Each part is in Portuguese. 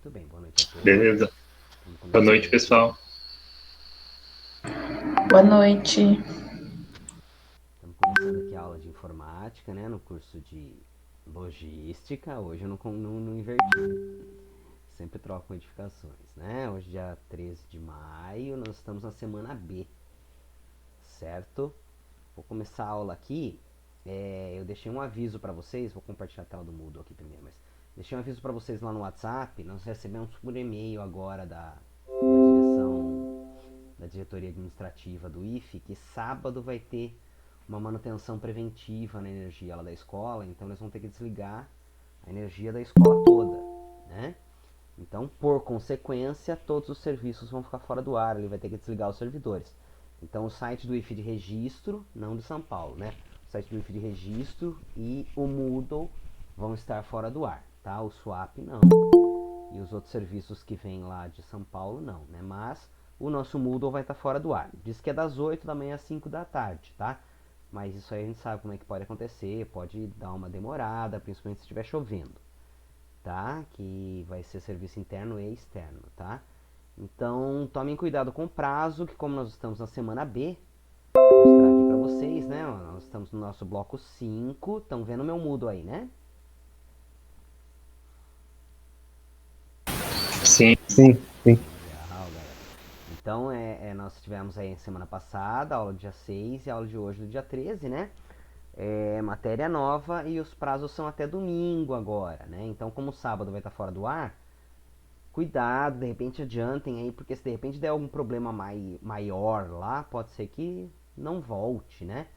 Muito bem, boa noite a todos. Beleza. Estamos Boa noite, começando aqui. pessoal. Boa noite. Estamos começando aqui a aula de informática, né? No curso de logística. Hoje eu não inverti. Sempre troco modificações, né? Hoje, dia 13 de maio, nós estamos na semana B, certo? Vou começar a aula aqui. Eu deixei um aviso para vocês. Vou compartilhar a tela do Moodle aqui primeiro, mas deixei um aviso para vocês lá no WhatsApp. Nós recebemos por e-mail agora da diretoria administrativa do IFE que sábado vai ter uma manutenção preventiva na energia lá da escola, então eles vão ter que desligar a energia da escola toda, né? Então, por consequência, todos os serviços vão ficar fora do ar, ele vai ter que desligar os servidores. Então, o site do IFE de registro, não de São Paulo, né? O site do IFE de registro e o Moodle vão estar fora do ar, tá? O Swap não. E os outros serviços que vêm lá de São Paulo não, né? Mas o nosso Moodle vai estar fora do ar. Diz que é das 8 da manhã às 5 da tarde, tá? Mas isso aí a gente sabe como é que pode acontecer, pode dar uma demorada, principalmente se estiver chovendo, tá? Que vai ser serviço interno e externo, tá? Então, tomem cuidado com o prazo, que como nós estamos na semana B, vou mostrar aqui pra vocês, né? Nós estamos no nosso bloco 5, estão vendo meu Moodle aí, né? Sim, sim, sim. Legal, galera. Então, nós tivemos aí semana passada, aula do dia 6 e aula de hoje do dia 13, né? Matéria nova e os prazos são até domingo agora, né? Então, como o sábado vai estar fora do ar, cuidado, de repente adiantem aí, porque se de repente der algum problema maior lá, pode ser que não volte, né?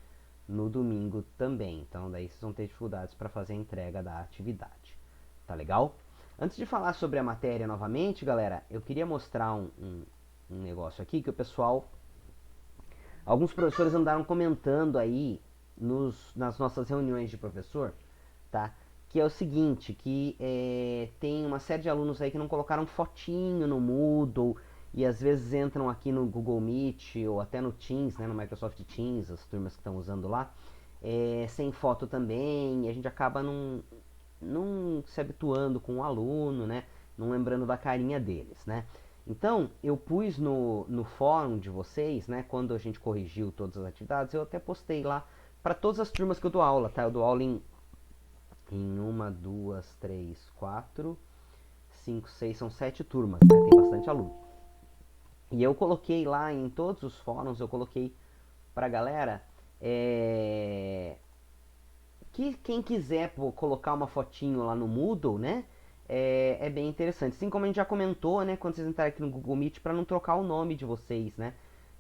No domingo também. Então, daí vocês vão ter dificuldades para fazer a entrega da atividade. Tá legal? Antes de falar sobre a matéria novamente, galera, eu queria mostrar um negócio aqui que o pessoal. Alguns professores andaram comentando aí nas nossas reuniões de professor, tá? Que é o seguinte, que tem uma série de alunos aí que não colocaram fotinho no Moodle e às vezes entram aqui no Google Meet ou até no Teams, né, no Microsoft Teams, as turmas que estão usando lá, sem foto também, e a gente acaba não se habituando com o aluno, né? Não lembrando da carinha deles, né? Então, eu pus no fórum de vocês, né? Quando a gente corrigiu todas as atividades, eu até postei lá para todas as turmas que eu dou aula, tá? Eu dou aula em uma, duas, três, quatro, cinco, seis, são 7 turmas, né? Tem bastante aluno. E eu coloquei lá em todos os fóruns, eu coloquei pra galera que quem quiser colocar uma fotinho lá no Moodle, né? É bem interessante. Assim como a gente já comentou, né? Quando vocês entrarem aqui no Google Meet, para não trocar o nome de vocês, né?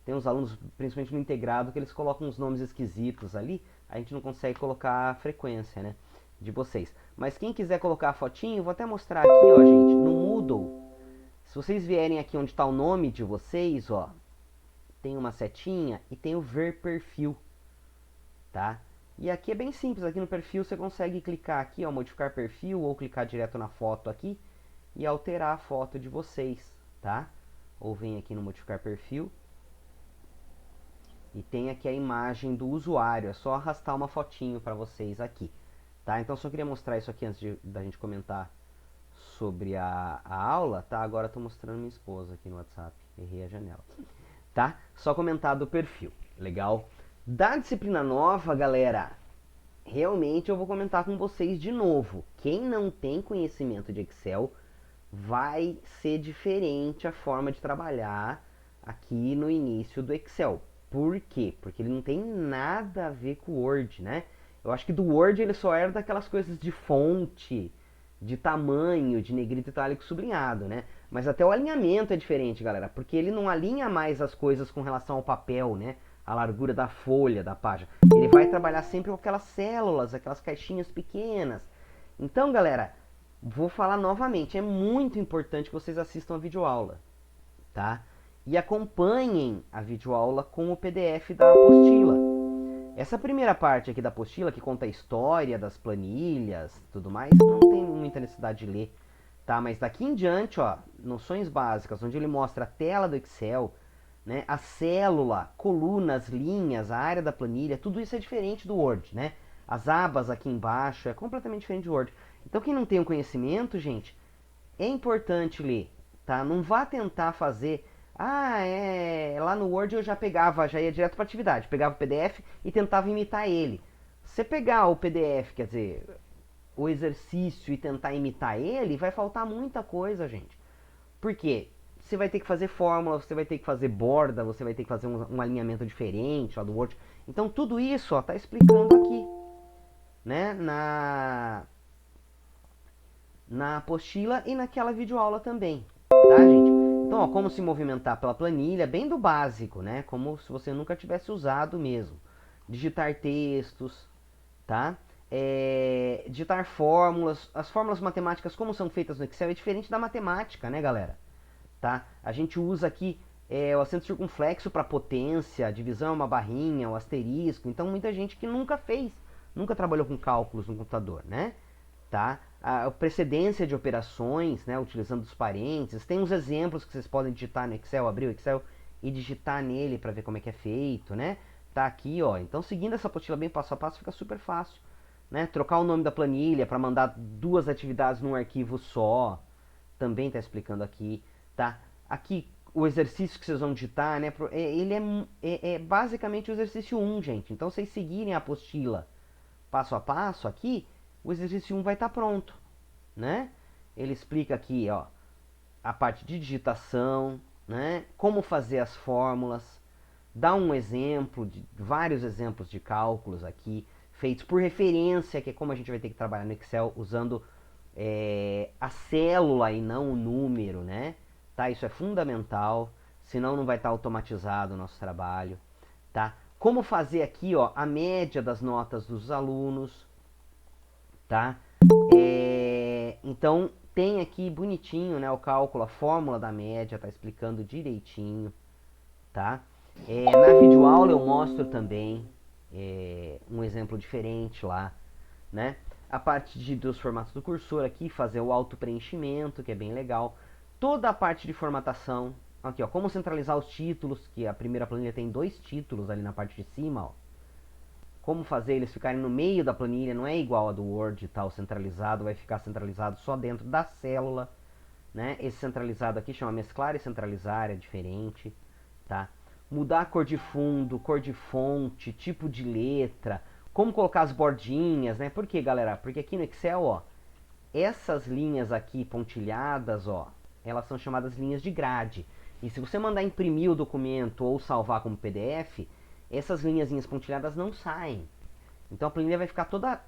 Tem uns alunos, principalmente no integrado, que eles colocam uns nomes esquisitos ali. A gente não consegue colocar a frequência, né? De vocês. Mas quem quiser colocar a fotinho, vou até mostrar aqui, ó, gente, no Moodle. Se vocês vierem aqui onde está o nome de vocês, ó, tem uma setinha e tem o ver perfil, tá? E aqui é bem simples, aqui no perfil você consegue clicar aqui, ó, modificar perfil ou clicar direto na foto aqui e alterar a foto de vocês, tá? Ou vem aqui no modificar perfil e tem aqui a imagem do usuário, é só arrastar uma fotinho para vocês aqui, tá? Então só queria mostrar isso aqui antes da gente comentar sobre a aula, tá? Agora estou mostrando minha esposa aqui no WhatsApp, errei a janela, tá? Só comentar do perfil, legal? Da disciplina nova, galera, realmente eu vou comentar com vocês de novo. Quem não tem conhecimento de Excel, vai ser diferente a forma de trabalhar aqui no início do Excel. Por quê? Porque ele não tem nada a ver com o Word, né? Eu acho que do Word ele só era daquelas coisas de fonte, de tamanho, de negrito, itálico, sublinhado, né? Mas até o alinhamento é diferente, galera, porque ele não alinha mais as coisas com relação ao papel, né? A largura da folha, da página. Ele vai trabalhar sempre com aquelas células, aquelas caixinhas pequenas. Então, galera, vou falar novamente, é muito importante que vocês assistam a videoaula, tá? E acompanhem a videoaula com o PDF da apostila. Essa primeira parte aqui da apostila, que conta a história das planilhas, tudo mais, não tem muita necessidade de ler, tá? Mas daqui em diante, ó, noções básicas, onde ele mostra a tela do Excel, né, a célula, colunas, linhas, a área da planilha, tudo isso é diferente do Word, né? As abas aqui embaixo é completamente diferente do Word. Então quem não tem o conhecimento, gente, é importante ler, tá? Não vá tentar fazer... lá no Word eu já pegava, já ia direto para atividade. Pegava o PDF e tentava imitar ele. Você pegar o PDF, quer dizer, o exercício e tentar imitar ele, vai faltar muita coisa, gente. Por quê? Você vai ter que fazer fórmula, você vai ter que fazer borda, você vai ter que fazer um alinhamento diferente lá do Word. Então tudo isso está explicando aqui, né? Na apostila e naquela videoaula também, tá, gente? Então, ó, como se movimentar pela planilha, bem do básico, né? Como se você nunca tivesse usado mesmo. Digitar textos, tá? Digitar fórmulas. As fórmulas matemáticas, como são feitas no Excel, é diferente da matemática, né, galera? Tá? A gente usa aqui o acento circunflexo para potência, a divisão é uma barrinha, o asterisco. Então, muita gente que nunca fez, nunca trabalhou com cálculos no computador, né? Tá? A precedência de operações, né, utilizando os parênteses. Tem uns exemplos que vocês podem digitar no Excel, abrir o Excel e digitar nele para ver como é que é feito, né? Tá aqui, ó. Então, seguindo essa apostila bem passo a passo, fica super fácil, né? Trocar o nome da planilha para mandar duas atividades num arquivo só, também está explicando aqui, tá? Aqui o exercício que vocês vão digitar, né? Ele é basicamente o exercício 1, gente. Então, vocês seguirem a apostila passo a passo aqui, o exercício 1 vai estar pronto, né? Ele explica aqui, ó, a parte de digitação, né? Como fazer as fórmulas, dá um exemplo, de vários exemplos de cálculos aqui, feitos por referência, que é como a gente vai ter que trabalhar no Excel, usando a célula e não o número, né? Tá? Isso é fundamental, senão não vai estar automatizado o nosso trabalho, tá? Como fazer aqui, ó, a média das notas dos alunos, tá? Então, tem aqui bonitinho, né, o cálculo, a fórmula da média, tá explicando direitinho, tá? Na videoaula eu mostro também um exemplo diferente lá, né? A parte dos formatos do cursor aqui, fazer o auto-preenchimento, que é bem legal. Toda a parte de formatação, aqui ó, como centralizar os títulos, que a primeira planilha tem 2 títulos ali na parte de cima, ó. Como fazer eles ficarem no meio da planilha, não é igual a do Word e tal, centralizado, vai ficar centralizado só dentro da célula, né? Esse centralizado aqui chama mesclar e centralizar, é diferente, tá? Mudar a cor de fundo, cor de fonte, tipo de letra, como colocar as bordinhas, né? Por quê, galera? Porque aqui no Excel, ó, essas linhas aqui pontilhadas, ó, elas são chamadas linhas de grade. E se você mandar imprimir o documento ou salvar como PDF, essas linhazinhas pontilhadas não saem. Então a planilha vai ficar toda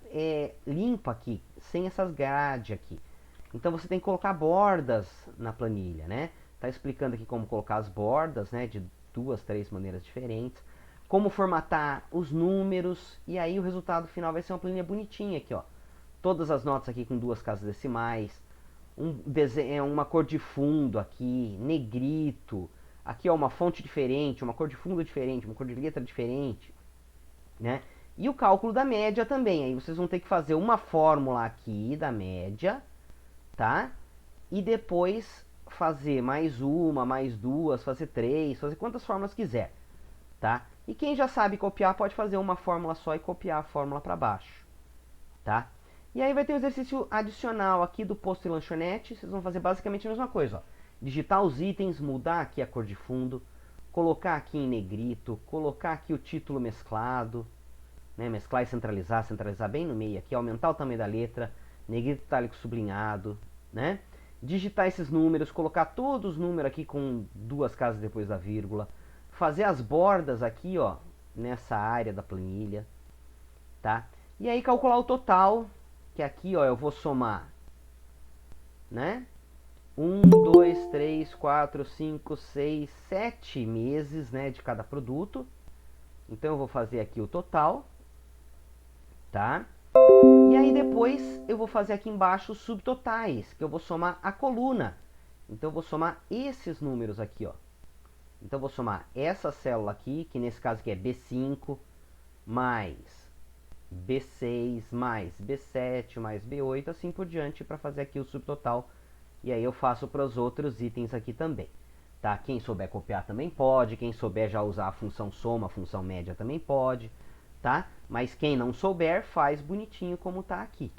limpa aqui, sem essas grades aqui. Então você tem que colocar bordas na planilha, né? Tá explicando aqui como colocar as bordas, né? De 2, 3 maneiras diferentes. Como formatar os números. E aí o resultado final vai ser uma planilha bonitinha aqui, ó. Todas as notas aqui com 2 casas decimais. Uma cor de fundo aqui, negrito. Aqui, ó, uma fonte diferente, uma cor de fundo diferente, uma cor de letra diferente, né? E o cálculo da média também. Aí vocês vão ter que fazer uma fórmula aqui da média, tá? E depois fazer mais uma, mais duas, fazer 3, fazer quantas fórmulas quiser, tá? E quem já sabe copiar pode fazer uma fórmula só e copiar a fórmula para baixo, tá? E aí vai ter o exercício adicional aqui do posto e lanchonete. Vocês vão fazer basicamente a mesma coisa, ó. Digitar os itens, mudar aqui a cor de fundo, colocar aqui em negrito, colocar aqui o título mesclado, né? Mesclar e centralizar, centralizar bem no meio aqui, aumentar o tamanho da letra, negrito itálico sublinhado, né? Digitar esses números, colocar todos os números aqui com 2 casas depois da vírgula, fazer as bordas aqui, ó, nessa área da planilha, tá? E aí calcular o total, que aqui, ó, eu vou somar, né? 1, 2, 3, 4, 5, 6, 7 meses, né, de cada produto. Então eu vou fazer aqui o total, tá? E aí depois eu vou fazer aqui embaixo os subtotais, que eu vou somar a coluna. Então eu vou somar esses números aqui, ó. Então eu vou somar essa célula aqui, que nesse caso aqui é B5, mais B6, mais B7, mais B8, assim por diante, para fazer aqui o subtotal. E aí eu faço para os outros itens aqui também. Tá? Quem souber copiar também pode, quem souber já usar a função soma, a função média também pode, tá? Mas quem não souber, faz bonitinho como tá aqui,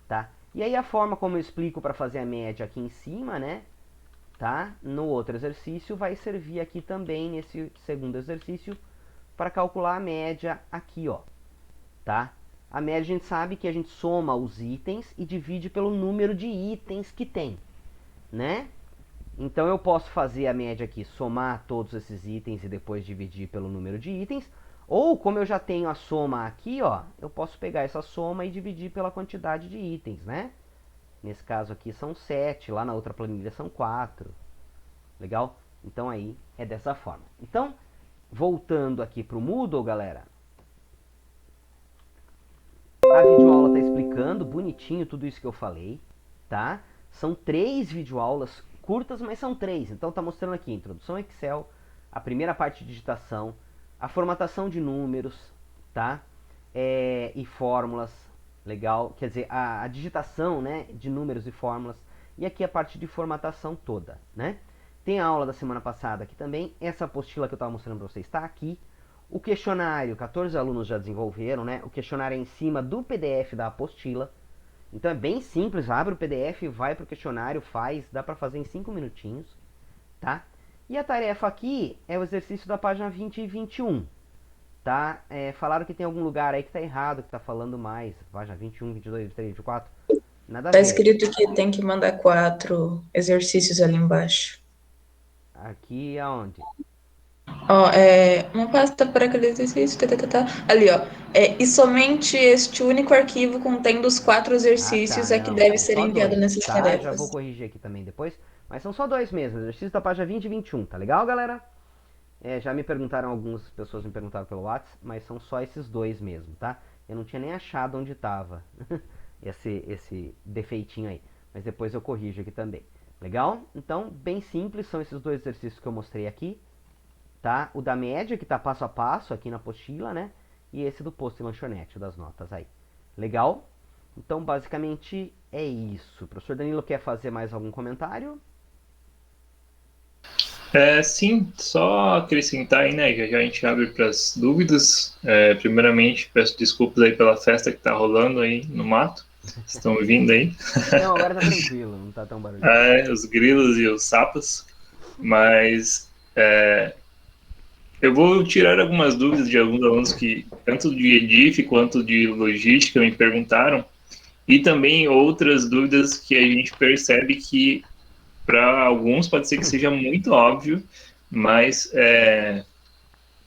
tá? E aí a forma como eu explico para fazer a média aqui em cima, né? Tá? No outro exercício vai servir aqui também, nesse segundo exercício, para calcular a média aqui, ó. Tá? A média a gente sabe que a gente soma os itens e divide pelo número de itens que tem, né? Então eu posso fazer a média aqui, somar todos esses itens e depois dividir pelo número de itens. Ou, como eu já tenho a soma aqui, ó, eu posso pegar essa soma e dividir pela quantidade de itens, né? Nesse caso aqui são 7, lá na outra planilha são 4. Legal? Então aí é dessa forma. Então, voltando aqui para o Moodle, galera. A videoaula está explicando bonitinho tudo isso que eu falei, tá? São 3 videoaulas curtas, mas são 3. Então tá mostrando aqui introdução ao Excel, a primeira parte de digitação, a formatação de números, tá? E fórmulas, legal? Quer dizer, a digitação, né, de números e fórmulas. E aqui a parte de formatação toda, né? Tem a aula da semana passada aqui também. Essa apostila que eu estava mostrando para vocês está aqui. O questionário, 14 alunos já desenvolveram, né? O questionário é em cima do PDF da apostila. Então é bem simples, abre o PDF, vai para o questionário, faz, dá para fazer em 5 minutinhos, tá? E a tarefa aqui é o exercício da página 20 e 21, tá? Falaram que tem algum lugar aí que tá errado, que tá falando mais, página 21, 22, 23, 24, nada a Tá ver. escrito que tem que mandar 4 exercícios ali embaixo. Aqui aonde? Ó, uma pasta para aquele exercício, tá, tá, tá, tá. Ali, ó. E somente este único arquivo contendo os 4 Ah, tá, exercícios é que não, deve são ser só enviado dois, nessas tá? Já vou tarefas. corrigir aqui também depois, mas são só dois mesmo, exercício da página 20 e 21, tá legal, galera? Já me perguntaram, algumas pessoas me perguntaram pelo WhatsApp, mas são só esses dois mesmo, tá? Eu não tinha nem achado onde estava esse defeitinho aí, mas depois eu corrijo aqui também. Legal? Então, bem simples, são esses dois exercícios que eu mostrei aqui, tá? O da média, que tá passo a passo aqui na apostila, né? E esse do posto e lanchonete, o das notas aí. Legal? Então, basicamente, é isso. O professor Danilo quer fazer mais algum comentário? Sim, só acrescentar aí, né? Já já a gente abre para as dúvidas. Primeiramente, peço desculpas aí pela festa que está rolando aí no mato. Estão vindo aí. Não, agora tá tranquilo, não tá tão barulhento. Os grilos e os sapos. Mas eu vou tirar algumas dúvidas de alguns alunos que, tanto de EDIF quanto de logística, me perguntaram. E também outras dúvidas que a gente percebe que, para alguns, pode ser que seja muito óbvio, mas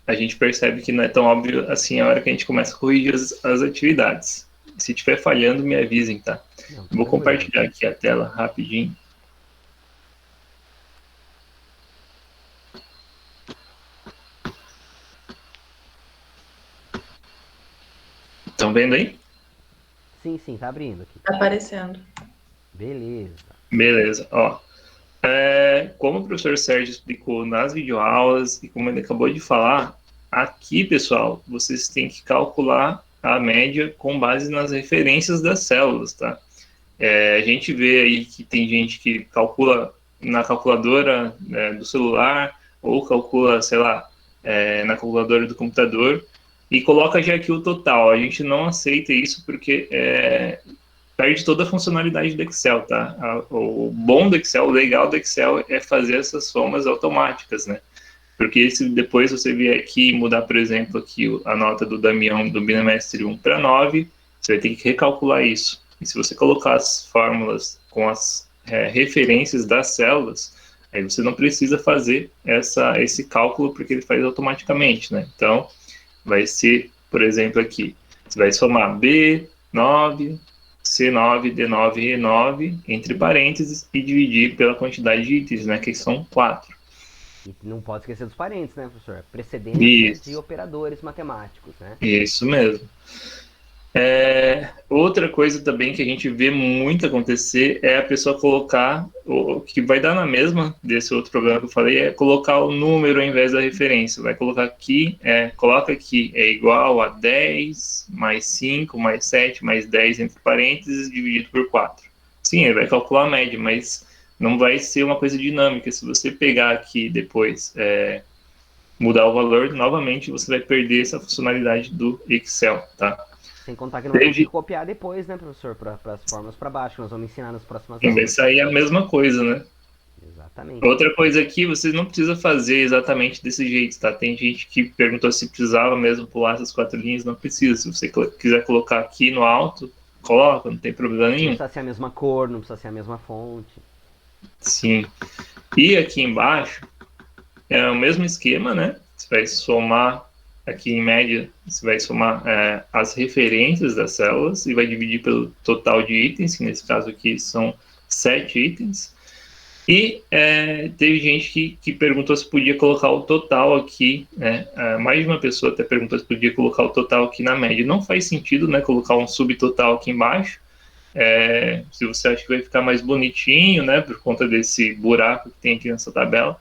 a gente percebe que não é tão óbvio assim a hora que a gente começa a corrigir as atividades. Se estiver falhando, me avisem, tá? Não, tá Vou tranquilo. compartilhar aqui a tela rapidinho. Estão vendo aí? Sim, sim, tá abrindo aqui. Tá aparecendo. Beleza. Beleza, ó. Como o professor Sérgio explicou nas videoaulas e como ele acabou de falar, aqui, pessoal, vocês têm que calcular a média com base nas referências das células, tá? A gente vê aí que tem gente que calcula na calculadora, né, do celular ou calcula, sei lá, na calculadora do computador e coloca já aqui o total. A gente não aceita isso porque perde toda a funcionalidade do Excel, tá? O bom do Excel, o legal do Excel é fazer essas somas automáticas, né? Porque se depois você vier aqui e mudar, por exemplo, aqui a nota do Damião do bimestre 1 para 9, você vai ter que recalcular isso. E se você colocar as fórmulas com as referências das células, aí você não precisa fazer esse cálculo porque ele faz automaticamente, né? Então, vai ser, por exemplo, aqui, você vai somar B9, C9, D9 e E9, entre parênteses, e dividir pela quantidade de itens, né, que são 4. E não pode esquecer dos parentes, né, professor? Precedência de Isso, operadores matemáticos, né? isso mesmo. Outra coisa também que a gente vê muito acontecer é a pessoa colocar, o que vai dar na mesma desse outro programa que eu falei, é colocar o número ao invés da referência. Vai colocar aqui, coloca aqui, é igual a 10 mais 5 mais 7 mais 10 entre parênteses dividido por 4. Sim, ele vai calcular a média, mas não vai ser uma coisa dinâmica. Se você pegar aqui depois, mudar o valor, novamente você vai perder essa funcionalidade do Excel, tá? Sem contar que não vai conseguir Teve, copiar depois, né, professor, para as fórmulas para baixo, que nós vamos ensinar nas próximas vai aulas. sair a mesma coisa, né? Exatamente. Outra coisa aqui, vocês não precisam fazer exatamente desse jeito, tá? Tem gente que perguntou se precisava mesmo pular essas 4 linhas, não precisa. Se você quiser colocar aqui no alto, coloca, não tem problema Não nenhum. precisa ser a mesma cor, não precisa ser a mesma fonte. Sim. E aqui embaixo é o mesmo esquema, né? Você vai somar, aqui em média, você vai somar as referências das células e vai dividir pelo total de itens, que nesse caso aqui são 7 itens. E teve gente que perguntou se podia colocar o total aqui, né? Mais de uma pessoa até perguntou se podia colocar o total aqui na média. Não faz sentido, né? Colocar um subtotal aqui embaixo. Se você acha que vai ficar mais bonitinho, né? Por conta desse buraco que tem aqui nessa tabela.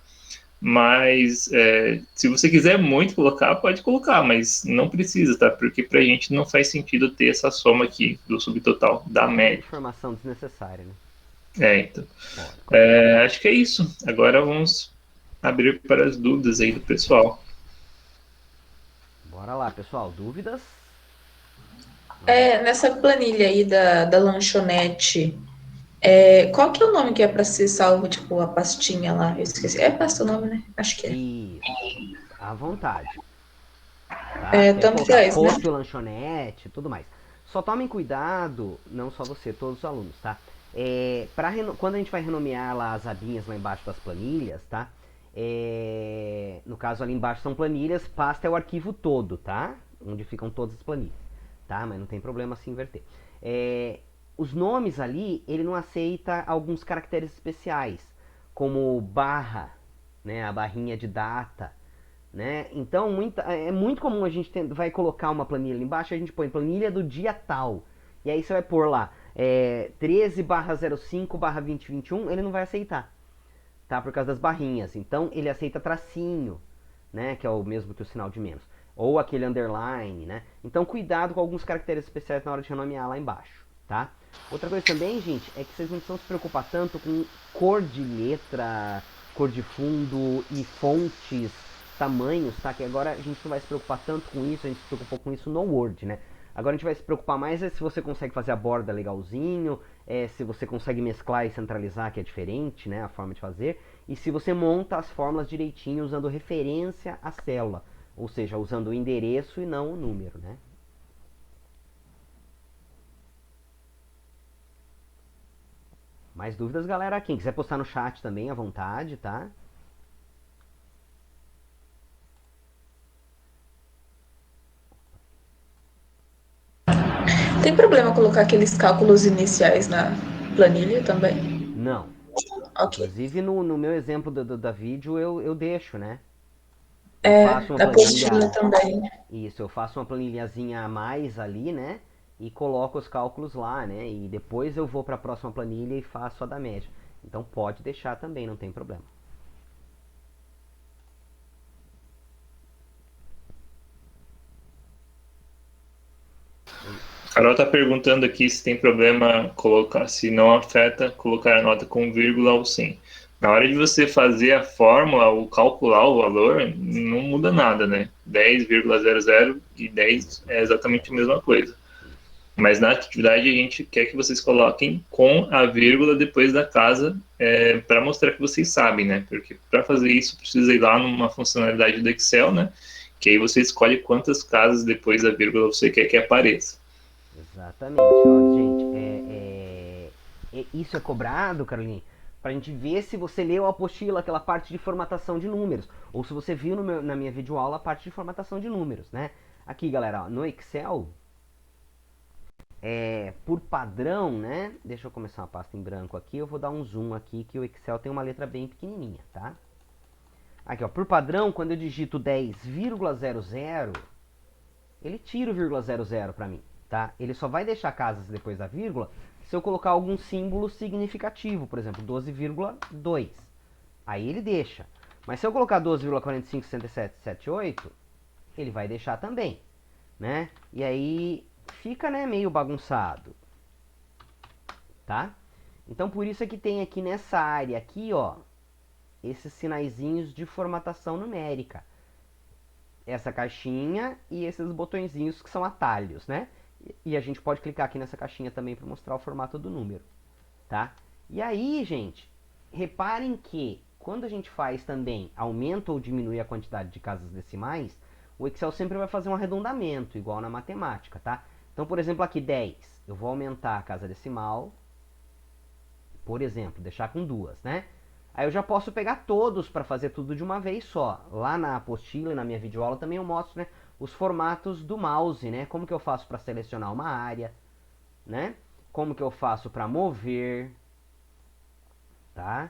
Mas se você quiser muito colocar, pode colocar, mas não precisa, tá? Porque pra gente não faz sentido ter essa soma aqui do subtotal da média. Informação desnecessária, né? Então. Pode. Acho que é isso. Agora vamos abrir para as dúvidas aí do pessoal. Bora lá, pessoal. Dúvidas? Nessa planilha aí da lanchonete, qual que é o nome que é para ser salvo, tipo, a pastinha lá? Eu esqueci. É pasta o nome, né? Acho que é. Isso. À vontade. Tá? Quer Tanto colocar faz, né? posto, lanchonete, tudo mais. Só tomem cuidado, não só você, todos os alunos, tá? Quando a gente vai renomear lá as abinhas lá embaixo das planilhas, tá? No caso ali embaixo são planilhas, pasta é o arquivo todo, tá? Onde ficam todas as planilhas, tá? Mas não tem problema se inverter. Os nomes ali, ele não aceita alguns caracteres especiais, como barra, né? A barrinha de data, né? Então é muito comum a gente vai colocar uma planilha ali embaixo, a gente põe planilha do dia tal. E aí você vai pôr lá 13/05/2021, ele não vai aceitar, tá? Por causa das barrinhas. Então ele aceita tracinho, né? Que é o mesmo que o sinal de menos. Ou aquele underline, né? Então cuidado com alguns caracteres especiais na hora de renomear lá embaixo, tá? Outra coisa também, gente, é que vocês não precisam se preocupar tanto com cor de letra, cor de fundo e fontes, tamanhos, tá? Que agora a gente não vai se preocupar tanto com isso, a gente se preocupou com isso no Word, né? Agora a gente vai se preocupar mais se você consegue fazer a borda legalzinho, se você consegue mesclar e centralizar, que é diferente, né? A forma de fazer. E se você monta as fórmulas direitinho usando referência à célula. Ou seja, usando o endereço e não o número, né? Mais dúvidas, galera? Quem quiser postar no chat também, à vontade, tá? Tem problema colocar aqueles cálculos iniciais na planilha também? Não. Ok. Inclusive no meu exemplo da vídeo eu deixo, né? Eu faço uma Da apostila planilha. também. Isso, eu faço uma planilhazinha a mais ali, né? E coloco os cálculos lá, né? E depois eu vou para a próxima planilha e faço a da média. Então pode deixar também, não tem problema. Carol tá perguntando aqui se tem problema colocar, se não afeta colocar a nota com vírgula ou sem. Na hora de você fazer a fórmula ou calcular o valor, não muda nada, né? 10,00 e 10 é exatamente a mesma coisa. Mas na atividade a gente quer que vocês coloquem com a vírgula depois da casa para mostrar que vocês sabem, né? Porque para fazer isso precisa ir lá numa funcionalidade do Excel, né? Que aí você escolhe quantas casas depois da vírgula você quer que apareça. Exatamente, ó, gente, isso é cobrado, Caroline, pra gente ver se você leu a apostila, aquela parte de formatação de números, ou se você viu na minha videoaula a parte de formatação de números, né? Aqui, galera, ó, no Excel, por padrão, né? Deixa eu começar uma pasta em branco aqui, eu vou dar um zoom aqui, que o Excel tem uma letra bem pequenininha, tá? Aqui, ó, por padrão, quando eu digito 10,00, ele tira o vírgula 00 para mim, tá? Ele só vai deixar casas depois da vírgula se eu colocar algum símbolo significativo, por exemplo, 12,2. Aí ele deixa. Mas se eu colocar 12,456778, ele vai deixar também, né? E aí fica, né, meio bagunçado, tá? Então por isso é que tem aqui nessa área aqui, ó, esses sinaizinhos de formatação numérica. Essa caixinha e esses botõezinhos que são atalhos, né? E a gente pode clicar aqui nessa caixinha também para mostrar o formato do número, tá? E aí, gente, reparem que quando a gente faz também, aumenta ou diminui a quantidade de casas decimais, o Excel sempre vai fazer um arredondamento, igual na matemática, tá? Então, por exemplo, aqui 10, eu vou aumentar a casa decimal, por exemplo, deixar com 2, né? Aí eu já posso pegar todos para fazer tudo de uma vez só. Lá na apostila e na minha videoaula também eu mostro, né, os formatos do mouse, né? Como que eu faço para selecionar uma área, né? Como que eu faço para mover, tá?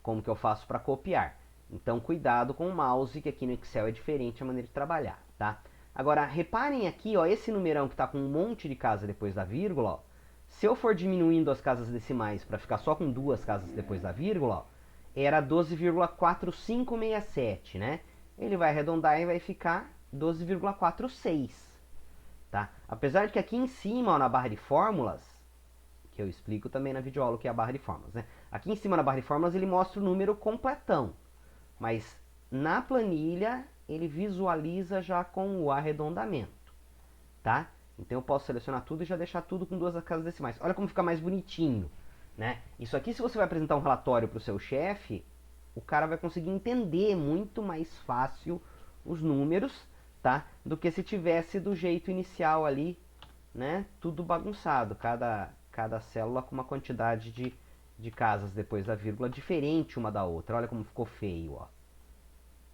Como que eu faço para copiar. Então, cuidado com o mouse, que aqui no Excel é diferente a maneira de trabalhar, tá? Agora, reparem aqui, ó, esse numerão que está com um monte de casa depois da vírgula, ó, se eu for diminuindo as casas decimais para ficar só com 2 casas depois da vírgula, ó, era 12,4567, né? Ele vai arredondar e vai ficar 12,46, tá? Apesar de que aqui em cima, ó, na barra de fórmulas, que eu explico também na videoaula o que é a barra de fórmulas, né? Aqui em cima na barra de fórmulas ele mostra o número completão, mas na planilha ele visualiza já com o arredondamento, tá? Então eu posso selecionar tudo e já deixar tudo com 2 casas decimais. Olha como fica mais bonitinho, né? Isso aqui, se você vai apresentar um relatório para o seu chefe, o cara vai conseguir entender muito mais fácil os números, tá? Do que se tivesse do jeito inicial ali, né? Tudo bagunçado, cada célula com uma quantidade de casas depois da vírgula diferente uma da outra. Olha como ficou feio, ó.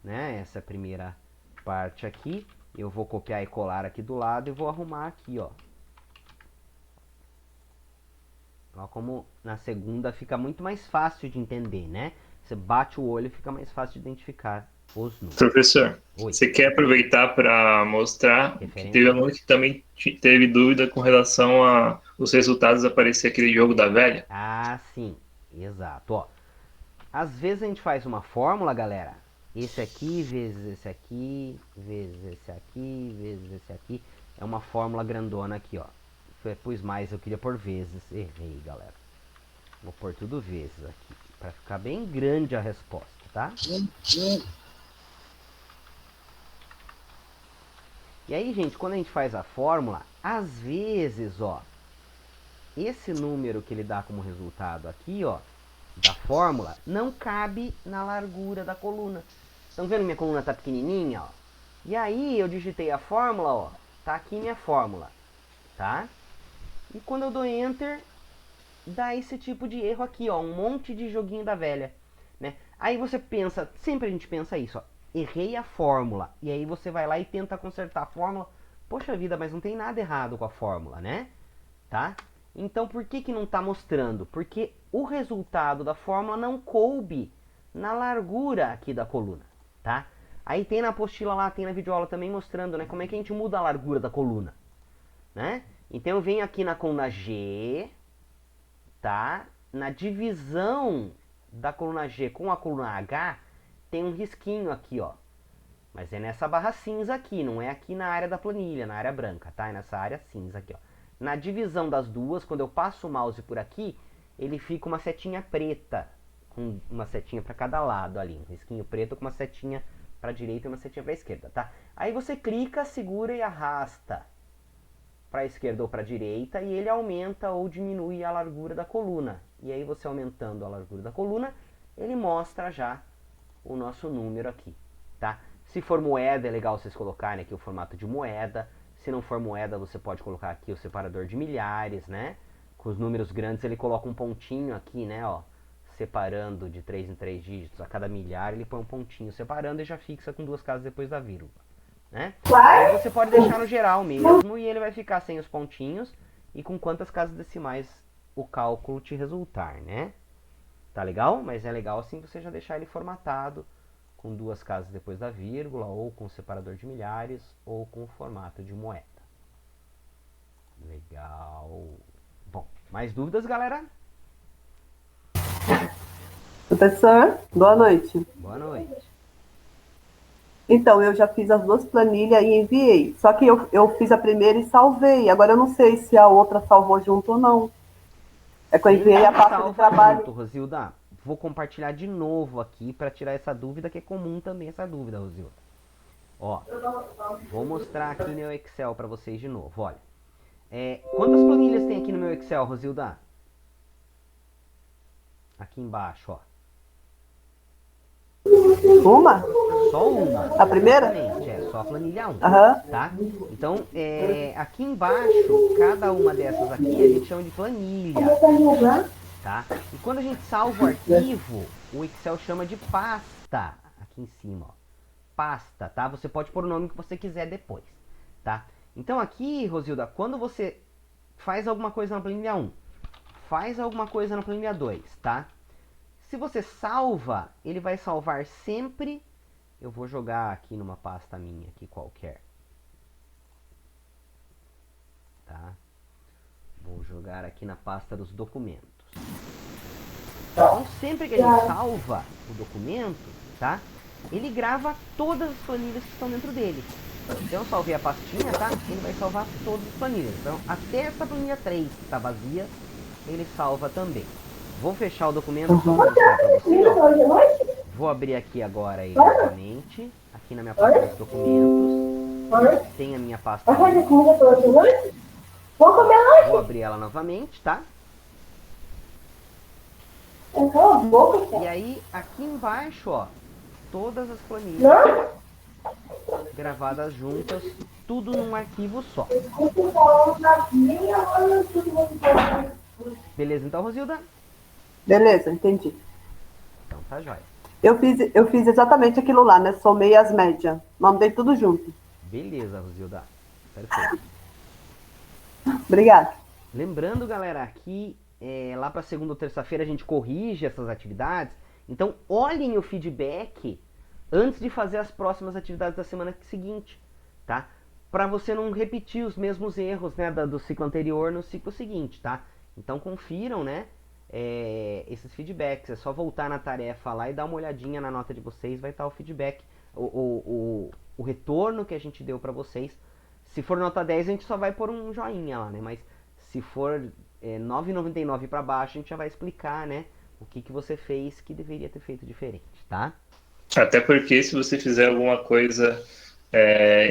Né? Essa é a primeira parte aqui. Eu vou copiar e colar aqui do lado e vou arrumar aqui, ó. Olha como na segunda fica muito mais fácil de entender, né? Você bate o olho e fica mais fácil de identificar os números. Professor, Oi. você quer aproveitar para mostrar que Referência. teve aluno que também teve dúvida com relação a os resultados aparecer aquele jogo da velha? Ah, sim. Exato, ó. Às vezes a gente faz uma fórmula, galera. Esse aqui vezes esse aqui, vezes esse aqui, vezes esse aqui. É uma fórmula grandona aqui, ó. Pus mais, eu queria pôr vezes. Errei, galera. Vou pôr tudo vezes aqui. Pra ficar bem grande a resposta, tá? E aí, gente, quando a gente faz a fórmula, às vezes, ó, esse número que ele dá como resultado aqui, ó, da fórmula, não cabe na largura da coluna. Estão vendo minha coluna tá pequenininha, ó? E aí eu digitei a fórmula, ó, tá aqui minha fórmula, tá? E quando eu dou Enter, dá esse tipo de erro aqui, ó, um monte de joguinho da velha, né? Aí você pensa, sempre a gente pensa isso, ó, errei a fórmula, e aí você vai lá e tenta consertar a fórmula. Poxa vida, mas não tem nada errado com a fórmula, né? Tá? Então por que não está mostrando? Porque o resultado da fórmula não coube na largura aqui da coluna, tá? Aí tem na apostila lá, tem na videoaula também mostrando, né, como é que a gente muda a largura da coluna, né? Então eu venho aqui na coluna G, tá? Na divisão da coluna G com a coluna H, tem um risquinho aqui, ó. Mas é nessa barra cinza aqui, não é aqui na área da planilha, na área branca, tá? É nessa área cinza aqui, ó. Na divisão das duas, quando eu passo o mouse por aqui, ele fica uma setinha preta, com uma setinha para cada lado ali, um risquinho preto com uma setinha para a direita e uma setinha para a esquerda, tá? Aí você clica, segura e arrasta para a esquerda ou para a direita e ele aumenta ou diminui a largura da coluna. E aí você aumentando a largura da coluna, ele mostra já o nosso número aqui, tá? Se for moeda, é legal vocês colocarem aqui o formato de moeda. Se não for moeda, você pode colocar aqui o separador de milhares, né? Com os números grandes, ele coloca um pontinho aqui, né? Ó, separando de 3 em 3 dígitos. A cada milhar, ele põe um pontinho separando e já fixa com 2 casas depois da vírgula, né? Aí você pode deixar no geral mesmo e ele vai ficar sem os pontinhos e com quantas casas decimais o cálculo te resultar, né? Tá legal? Mas é legal assim você já deixar ele formatado com 2 casas depois da vírgula, ou com separador de milhares, ou com formato de moeda. Legal. Bom, mais dúvidas, galera? Professor, boa noite. Boa noite. Então, eu já fiz as 2 planilhas e enviei. Só que eu fiz a primeira e salvei. Agora eu não sei se a outra salvou junto ou não. É que eu enviei a pasta de trabalho. Junto, Rosilda. Vou compartilhar de novo aqui para tirar essa dúvida, que é comum também essa dúvida, Rosilda. Ó, vou mostrar aqui meu Excel para vocês de novo, olha. Quantas planilhas tem aqui no meu Excel, Rosilda? Aqui embaixo, ó. Uma? Só uma. A primeira? Exatamente, só a planilha 1. Aham. Tá? Então, aqui embaixo, cada uma dessas aqui a gente chama de planilha. Tá? E quando a gente salva o arquivo, o Excel chama de pasta. Aqui em cima, ó. Pasta, tá? Você pode pôr o nome que você quiser depois, tá? Então aqui, Rosilda, quando você faz alguma coisa na planilha 1, faz alguma coisa na planilha 2, tá? Se você salva, ele vai salvar sempre. Eu vou jogar aqui numa pasta minha aqui qualquer. Tá? Vou jogar aqui na pasta dos documentos. Então sempre que a gente salva o documento, tá? Ele grava todas as planilhas que estão dentro dele. Então eu salvei a pastinha, tá? Ele vai salvar todas as planilhas. Então até essa planilha 3 que está vazia, ele salva também. Vou fechar o documento só para mostrar para você, ó. Vou abrir aqui agora ele novamente. Aqui na minha pasta dos documentos. Tem a minha pasta. Vou abrir ela novamente, tá? E aí, aqui embaixo, ó, todas as planilhas gravadas juntas, tudo num arquivo só. Beleza, então, Rosilda? Beleza, entendi. Então tá jóia. Eu fiz exatamente aquilo lá, né? Somei as médias. Mandei tudo junto. Beleza, Rosilda. Perfeito. Obrigada. Lembrando, galera, que lá para segunda ou terça-feira a gente corrige essas atividades. Então, olhem o feedback antes de fazer as próximas atividades da semana seguinte, tá? Para você não repetir os mesmos erros, né, do ciclo anterior no ciclo seguinte, tá? Então, confiram, né, esses feedbacks. É só voltar na tarefa lá e dar uma olhadinha na nota de vocês, vai estar o feedback, o retorno que a gente deu para vocês. Se for nota 10, a gente só vai pôr um joinha lá, né? Mas se for 9,99 para baixo, a gente já vai explicar, né? O que você fez que deveria ter feito diferente, tá? Até porque se você fizer alguma coisa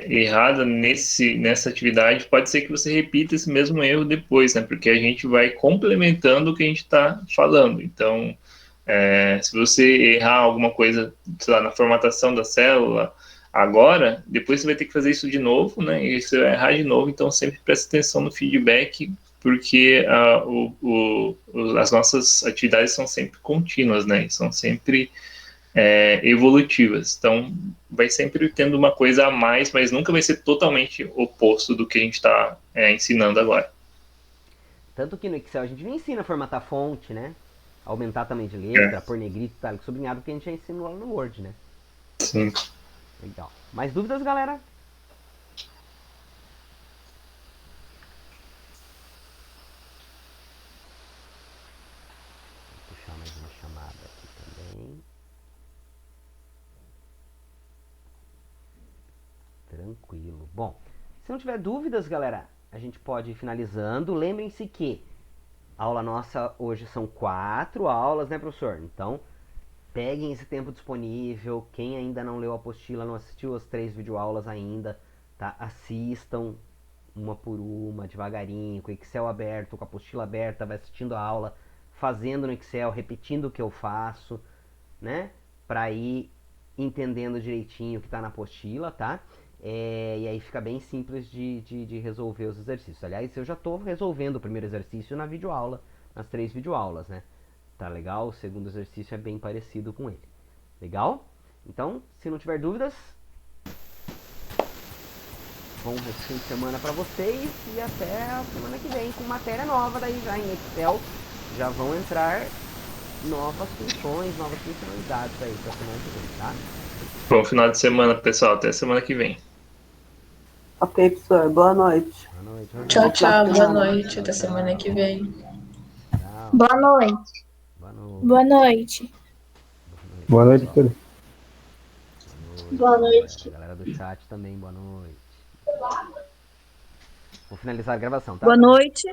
errada nessa atividade, pode ser que você repita esse mesmo erro depois, né? Porque a gente vai complementando o que a gente está falando. Então, se você errar alguma coisa, sei lá, na formatação da célula, agora, depois você vai ter que fazer isso de novo, né? E você vai errar de novo, então sempre preste atenção no feedback, porque as nossas atividades são sempre contínuas, né? São sempre evolutivas. Então, vai sempre tendo uma coisa a mais, mas nunca vai ser totalmente oposto do que a gente está ensinando agora. Tanto que no Excel a gente não ensina a formatar fonte, né? Aumentar tamanho de letra, pôr negrito, itálico, sublinhado, que a gente já ensinou lá no Word, né? Sim. Legal. Mais dúvidas, galera? Vou puxar mais uma chamada aqui também. Tranquilo. Bom, se não tiver dúvidas, galera, a gente pode ir finalizando. Lembrem-se que a aula nossa hoje são 4 aulas, né, professor? Então, peguem esse tempo disponível. Quem ainda não leu a apostila, não assistiu as 3 videoaulas ainda, tá? Assistam uma por uma, devagarinho, com o Excel aberto, com a apostila aberta, vai assistindo a aula, fazendo no Excel, repetindo o que eu faço, né? Para ir entendendo direitinho o que está na apostila, tá? E aí fica bem simples de resolver os exercícios. Aliás, eu já estou resolvendo o primeiro exercício na videoaula, nas 3 videoaulas, né? Tá legal? O segundo exercício é bem parecido com ele. Legal? Então, se não tiver dúvidas, bom fim de semana para vocês e até a semana que vem com matéria nova daí já em Excel. Já vão entrar novas funções, novas funcionalidades aí para semana que vem, tá? Bom final de semana, pessoal. Até semana que vem. Ok, professor. Boa noite. Boa noite. Tchau, tchau. Boa noite. Até semana que vem. Tchau. Boa noite. Boa noite. Boa noite. Boa noite, pessoal. tudo. Boa noite. Galera do chat também, boa noite. Vou finalizar a gravação, tá? Boa noite.